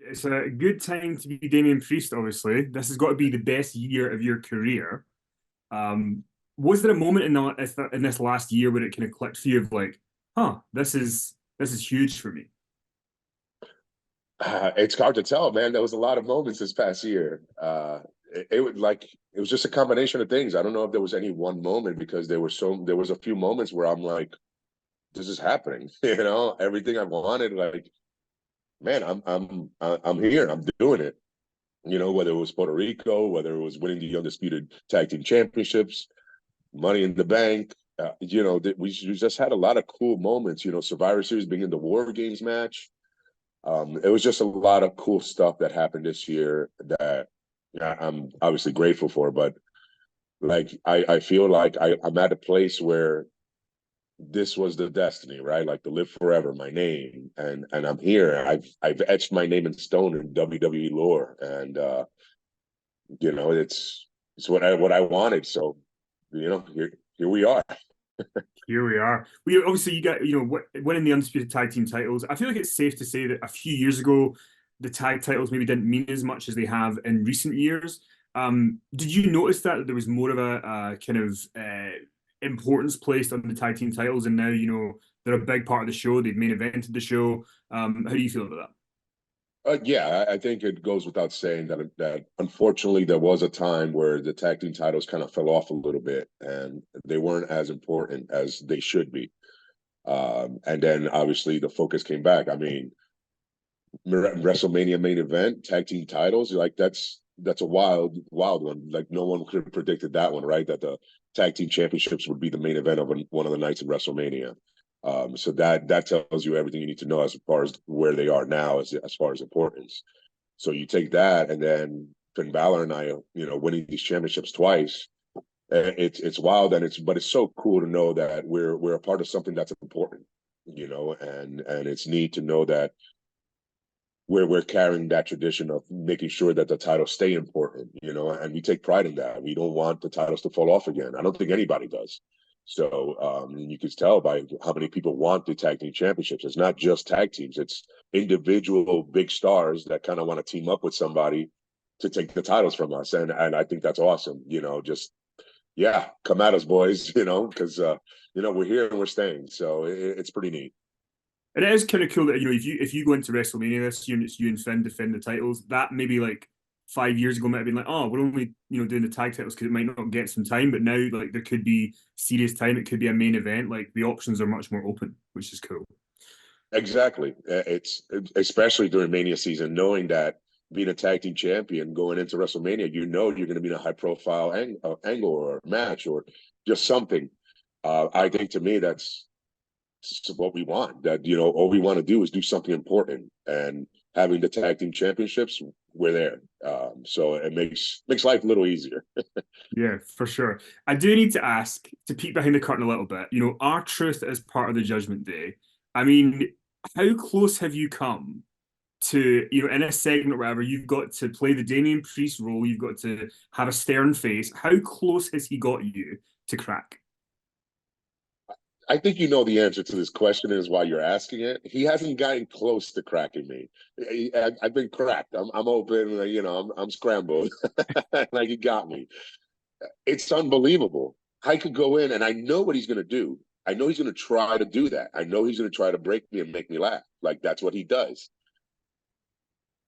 it's a good time to be Damian Priest, obviously. This has got to be the best year of your career. Um, was there a moment in this last year where it kind of clicked for you of like, huh, this is huge for me? It's hard to tell, man. There was a lot of moments this past year. It was just a combination of things. I don't know if there was any one moment because there was a few moments where I'm like, this is happening. Everything I wanted, like, man, I'm here. I'm doing it. Whether it was Puerto Rico, whether it was winning the undisputed tag team championships, Money in the Bank. We just had a lot of cool moments. Survivor Series being in the War Games match. It was just a lot of cool stuff that happened this year that I'm obviously grateful for. But like, I feel like I'm at a place where this was the destiny, right? Like to live forever, my name, and I'm here. I've etched my name in stone in WWE lore, and it's what I wanted. So here we are. Here we are. We obviously you got winning the undisputed tag team titles. I feel like it's safe to say that a few years ago the tag titles maybe didn't mean as much as they have in recent years. Did you notice that there was more of a kind of importance placed on the tag team titles, and now they're a big part of the show. They've main evented the show. How do you feel about that? Yeah, I think it goes without saying that unfortunately there was a time where the tag team titles kind of fell off a little bit, and they weren't as important as they should be. And then obviously the focus came back. I mean, WrestleMania main event, tag team titles, like that's a wild one. Like no one could have predicted that one, right? That the tag team championships would be the main event of one of the nights in WrestleMania. So that tells you everything you need to know as far as where they are now, as far as importance. So you take that, and then Finn Balor and I, winning these championships twice. It's wild, and it's so cool to know that we're a part of something that's important, and it's neat to know that we're carrying that tradition of making sure that the titles stay important, and we take pride in that. We don't want the titles to fall off again. I don't think anybody does. So you can tell by how many people want the tag team championships. It's not just tag teams; it's individual big stars that kind of want to team up with somebody to take the titles from us, and I think that's awesome. Just yeah, come at us, boys. Because we're here and we're staying. So it's pretty neat. And it is kind of cool that if you go into WrestleMania this year and it's you and Finn defend the titles, that maybe like 5 years ago might have been like, oh, we're only doing the tag titles because it might not get some time, but now like there could be serious time. It could be a main event. Like the options are much more open, which is cool. Exactly. It's especially during Mania season, knowing that being a tag team champion going into WrestleMania, you're going to be in a high profile angle or match or just something. I think to me that's what we want. That all we want to do is do something important, and having the tag team championships, we're there. So it makes life a little easier. Yeah, for sure. I do need to ask to peek behind the curtain a little bit. Our truth is part of the Judgment Day. I mean, how close have you come to, in a segment or whatever, you've got to play the Damian Priest role, you've got to have a stern face. How close has he got you to crack? I think you know the answer to this question is why you're asking it. He hasn't gotten close to cracking me. I've been cracked. I'm open. I'm scrambled. Like he got me. It's unbelievable. I could go in and I know what he's going to do. I know he's going to try to do that. I know he's going to try to break me and make me laugh. Like that's what he does.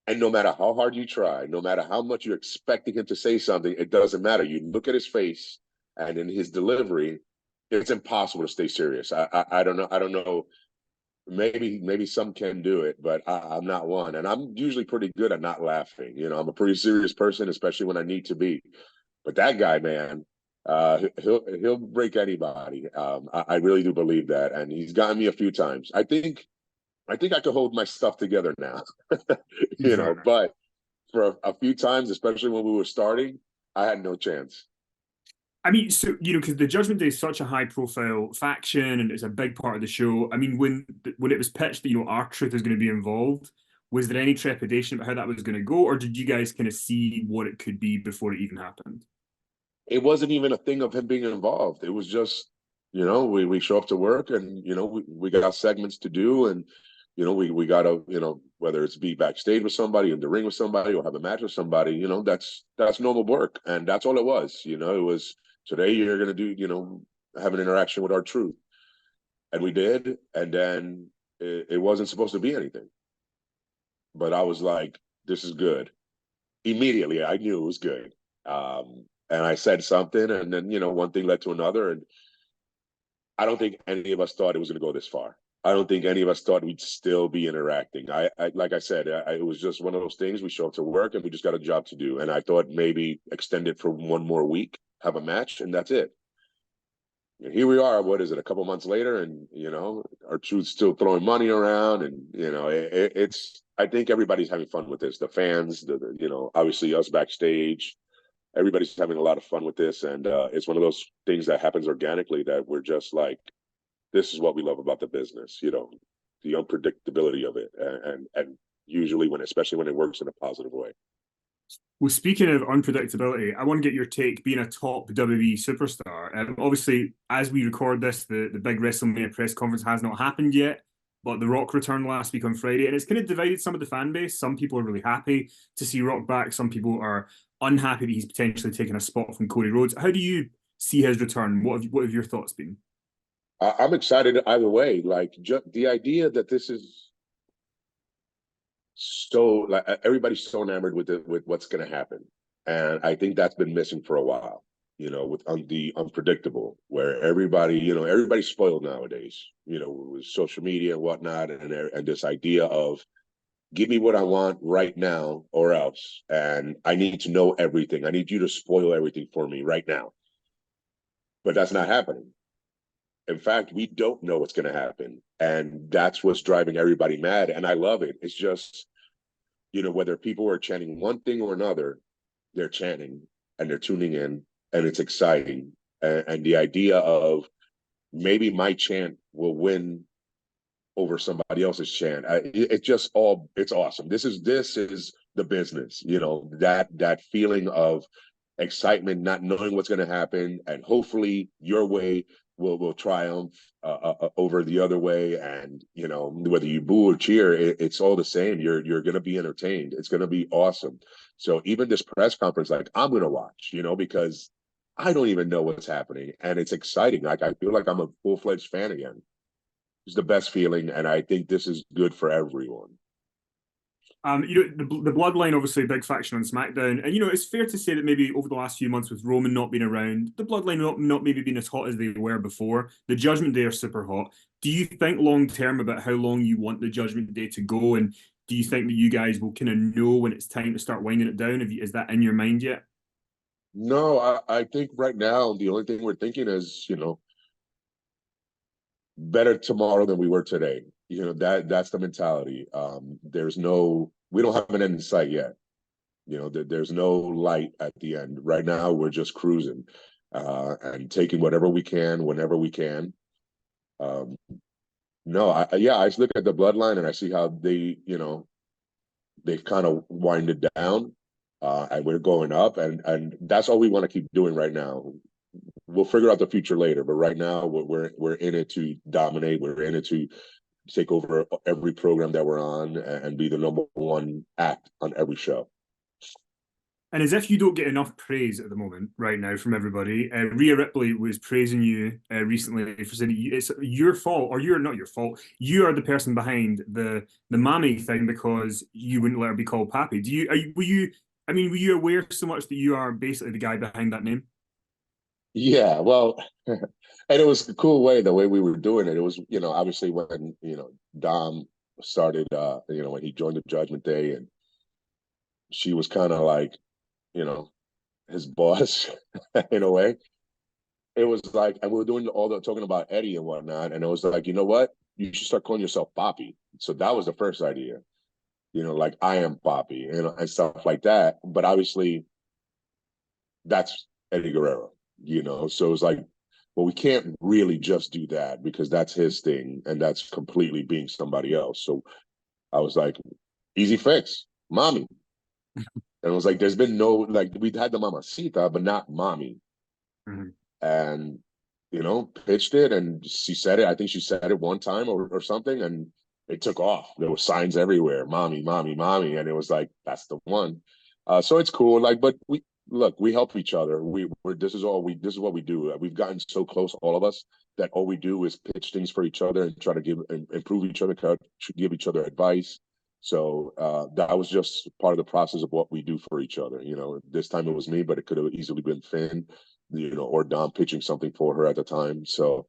And no matter how hard you try, no matter how much you're expecting him to say something, it doesn't matter. You look at his face and in his delivery, it's impossible to stay serious. I don't know. I don't know. Maybe some can do it, but I'm not one. And I'm usually pretty good at not laughing. I'm a pretty serious person, especially when I need to be. But that guy, man, he'll break anybody. I really do believe that, and he's gotten me a few times. I think I could hold my stuff together now, But for a few times, especially when we were starting, I had no chance. I mean, so because the Judgment Day is such a high-profile faction and it's a big part of the show. I mean, when it was pitched that our truth is going to be involved, was there any trepidation about how that was going to go, or did you guys kind of see what it could be before it even happened? It wasn't even a thing of him being involved. It was just, we show up to work and we got segments to do, and we gotta, whether it's be backstage with somebody, in the ring with somebody, or have a match with somebody, that's normal work. And that's all it was. It was, today you're gonna do, have an interaction with our truth. And we did, and then it wasn't supposed to be anything. But I was like, this is good. Immediately, I knew it was good. And I said something, and then, one thing led to another. And I don't think any of us thought it was going to go this far. I don't think any of us thought we'd still be interacting. I like I said, it was just one of those things. We show up to work and we just got a job to do. And I thought maybe extend it for one more week, have a match, and that's it. And here we are. What is it? A couple months later, and our truth's still throwing money around, and it's. I think everybody's having fun with this. The fans, obviously us backstage, everybody's having a lot of fun with this, and it's one of those things that happens organically that we're just like, this is what we love about the business, the unpredictability of it, and usually especially when it works in a positive way. Well, speaking of unpredictability, I want to get your take, being a top WWE superstar. Obviously, as we record this, the big WrestleMania press conference has not happened yet, but The Rock returned last week on Friday, and it's kind of divided some of the fan base. Some people are really happy to see Rock back. Some people are unhappy that he's potentially taken a spot from Cody Rhodes. How do you see his return? What have your thoughts been? I'm excited either way. Like, the idea that this is so, like, everybody's so enamored with what's going to happen, and I think that's been missing for a while. With the unpredictable, where everybody's spoiled nowadays. With social media and whatnot, and this idea of, give me what I want right now, or else, and I need to know everything. I need you to spoil everything for me right now. But that's not happening. In fact, we don't know what's going to happen, and that's what's driving everybody mad. And I love it. It's just, whether people are chanting one thing or another, they're chanting and they're tuning in, and it's exciting. And the idea of, maybe my chant will win over somebody else's chant. It's awesome. This is the business. That feeling of excitement, not knowing what's going to happen, and hopefully your way will triumph over the other way. And whether you boo or cheer, it's all the same. You're going to be entertained. It's going to be awesome. So even this press conference, like, I'm going to watch, because I don't even know what's happening, and it's exciting. Like, I feel like I'm a full-fledged fan again. It's the best feeling, and I think this is good for everyone. The Bloodline, obviously a big faction on SmackDown, and it's fair to say that maybe over the last few months, with Roman not being around, the Bloodline not maybe been as hot as they were before. The Judgment Day are super hot. Do you think long term about how long you want the Judgment Day to go, and do you think that you guys will kind of know when it's time to start winding it down? Is that in your mind yet? No, I think right now the only thing we're thinking is, better tomorrow than we were today. That's the mentality. We don't have an end in sight yet. There's no light at the end. Right now, we're just cruising, and taking whatever we can, whenever we can. No, I just look at the Bloodline, and I see how they've kind of winded down, and we're going up, and that's all we want to keep doing right now. We'll figure out the future later, but right now we're in it to dominate. We're in it to take over every program that we're on, and be the number one act on every show. And as if you don't get enough praise at the moment right now from everybody, Rhea Ripley was praising you recently for saying it's your fault, or you're not your fault. You are the person behind the mommy thing, because you wouldn't let her be called Pappy. Were you aware so much that you are basically the guy behind that name? Yeah, well, and it was a cool way, the way we were doing it. It was, obviously when, Dom started, when he joined the Judgment Day, and she was kind of like, his boss in a way. It was like, and we were doing talking about Eddie and whatnot, and it was like, you know what? You should start calling yourself Poppy. So that was the first idea, like, I am Poppy, and stuff like that. But obviously, that's Eddie Guerrero. So it was like, well, we can't really just do that, because that's his thing, and that's completely being somebody else. So I was like, easy fix, mommy. And it was like, there's been no, like, we'd had the Mamacita, but not mommy. Mm-hmm. And pitched it, and she said it. I think she said it one time or something, and it took off. There were signs everywhere, mommy, mommy, mommy, and it was like, that's the one. So it's cool. Like, but we help each other. This is what we do. We've gotten so close, all of us, that all we do is pitch things for each other and try to improve each other, give each other advice. So that was just part of the process of what we do for each other. This time it was me, but it could have easily been Finn, or Dom pitching something for her at the time. So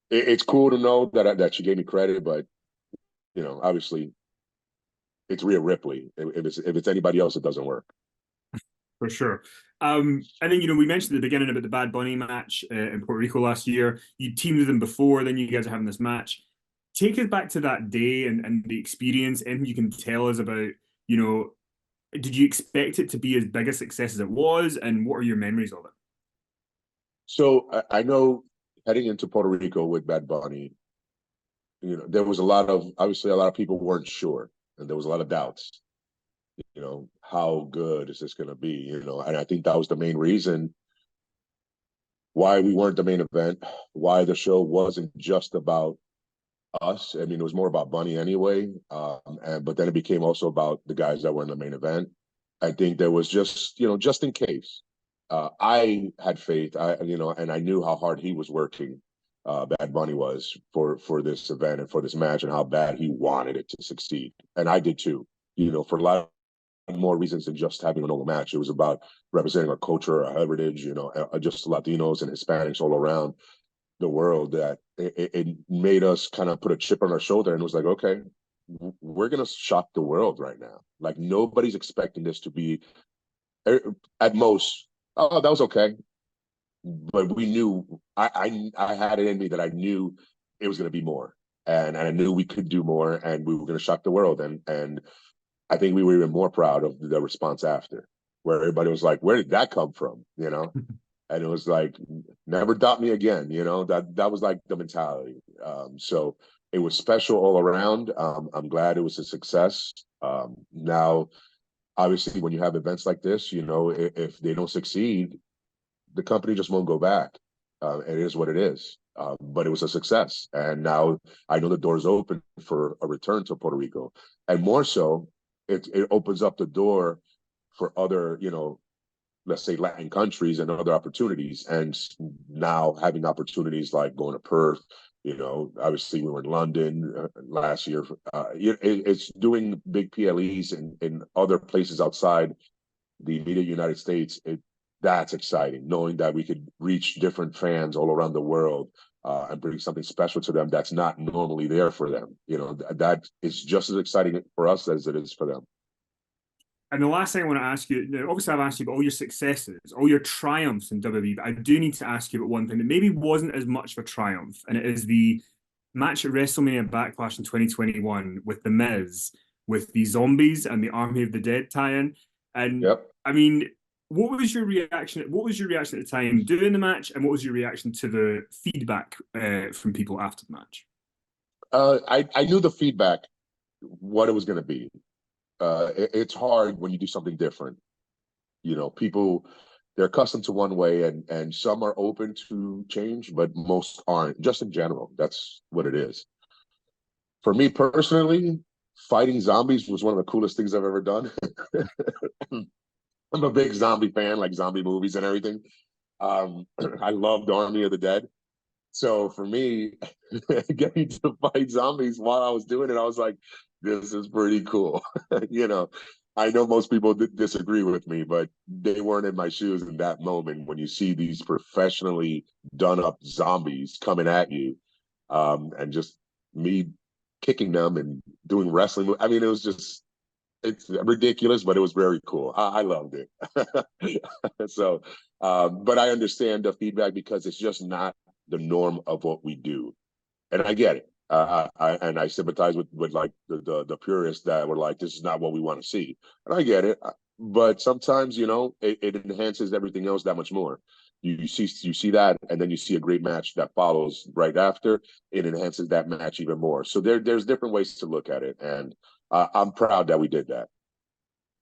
it's cool to know that she gave me credit, but obviously it's Rhea Ripley. If it's anybody else, it doesn't work. For sure. I think, we mentioned at the beginning about the Bad Bunny match in Puerto Rico last year. You teamed with him before, then you guys are having this match. Take us back to that day and the experience, and you can tell us about, did you expect it to be as big a success as it was, and what are your memories of it? So I know heading into Puerto Rico with Bad Bunny, there was obviously a lot of people weren't sure, and there was a lot of doubts. How good is this going to be? And I think that was the main reason why we weren't the main event, why the show wasn't just about us. I mean, it was more about Bunny anyway. But then it became also about the guys that were in the main event. I think there was just in case. I had faith, and I knew how hard he was working. Bad Bunny was for this event and for this match, and how bad he wanted it to succeed, and I did too. For a lot more reasons than just having a normal match. It was about representing our culture, our heritage, just Latinos and Hispanics all around the world. That it made us kind of put a chip on our shoulder, and it was like, okay, we're gonna shock the world right now. Like, nobody's expecting this to be, at most, oh, that was okay. But we knew, I had it in me that I knew it was going to be more, and I knew we could do more, and we were going to shock the world. And I think we were even more proud of the response after, where everybody was like, where did that come from? And it was like, never doubt me again. That was like the mentality. So it was special all around. I'm glad it was a success. Now, obviously, when you have events like this, if they don't succeed, the company just won't go back. It is what it is. But it was a success. And now I know the door's open for a return to Puerto Rico. And more so, it opens up the door for other, let's say Latin countries and other opportunities. And now having opportunities like going to Perth, obviously we were in London last year. It's doing big PLEs in other places outside the immediate United States. That's exciting, knowing that we could reach different fans all around the world and bring something special to them that's not normally there for them. That is just as exciting for us as it is for them. And the last thing I want to ask you, obviously I've asked you about all your successes, all your triumphs in WWE, but I do need to ask you about one thing that maybe wasn't as much of a triumph, and it is the match at WrestleMania Backlash in 2021 with The Miz, with the Zombies and the Army of the Dead tie-in. And Yep. I mean, what was your reaction? What was your reaction at the time doing the match, and what was your reaction to the feedback from people after the match? I knew the feedback, what it was going to be. It's hard when you do something different. People, they're accustomed to one way, and some are open to change, but most aren't. Just in general, that's what it is. For me personally, fighting zombies was one of the coolest things I've ever done. I'm a big zombie fan, like zombie movies and everything. I loved Army of the Dead. So for me, getting to fight zombies while I was doing it, I was like, this is pretty cool. I know most people disagree with me, but they weren't in my shoes in that moment when you see these professionally done up zombies coming at you, and just me kicking them and doing wrestling. I mean, it's ridiculous, but it was very cool. I loved it. So, but I understand the feedback because it's just not the norm of what we do, and I get it. I sympathize with like the purists that were like, this is not what we want to see, and I get it. But sometimes it enhances everything else that much more. You see that, and then you see a great match that follows right after. It enhances that match even more. So there's different ways to look at it, and I'm proud that we did that.